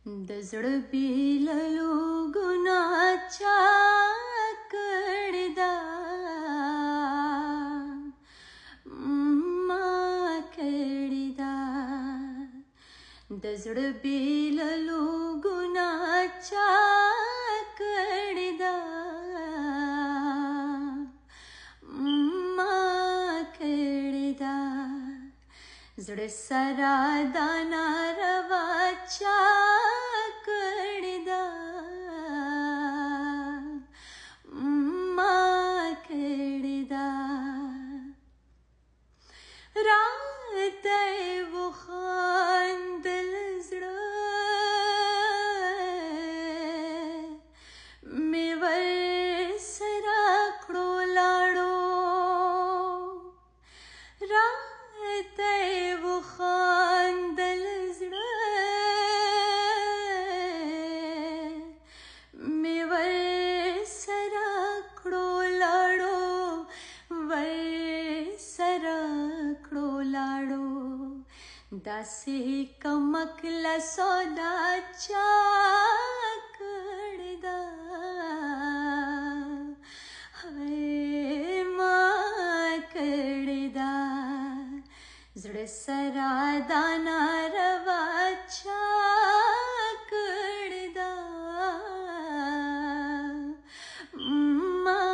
د زړه بیللو ګناه چا کړې ده، ما کړې ده. د زړه بیللو ګناه چا کړې ده، ما کړې ده. زړه سره دا ناروا چا کړې ده، ما کړې ده. راته یې وخندل زړه مې ورسره کړو لاړو. راته یې وخندل زړه مې ورسره کړو لاړو، ورسره کړو لاړو. داسې کمکله سودا چا کړې ده، ما کړې ده. زړه سره دا ناروا چا کړې ده، ما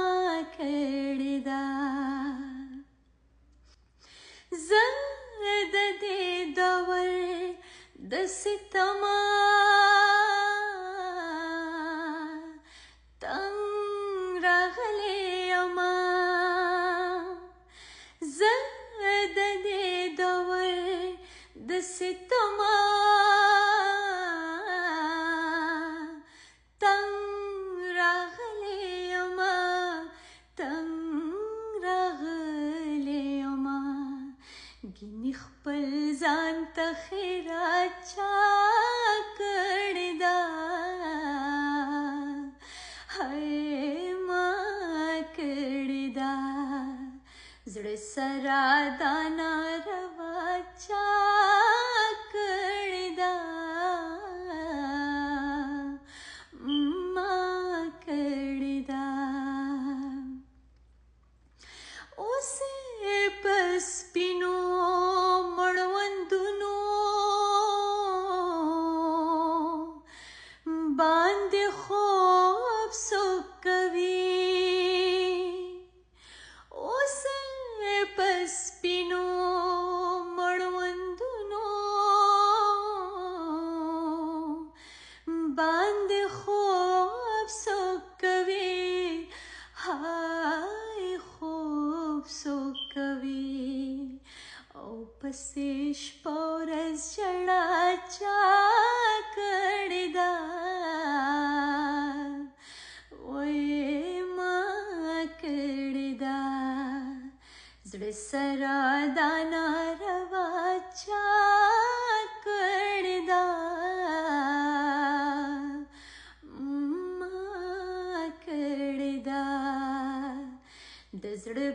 کړې ده. زه د دې دور د ستما تنګ راغلی یما، زه د دې دور د ستما تنګ راغلی یما، تنګ راغلی یما. ګینې خپل ځان ته خیرات چا کړې ده، ما کړې ده. زړه سره دا ناروا چا کړې ده، ما کړې ده. اوس یې په سپینو مړوندونو باندې خوب څوک کوي، اوس یې په سپینو مړوندونو باندې خوب څوک کوي، هاي خوب څوک کوي. او پسې شپه ورځ ژړا چا کړې ده، وای ما کړې ده. زړه سره دا ناروا چا کړې ده، ما کړې ده. د زړه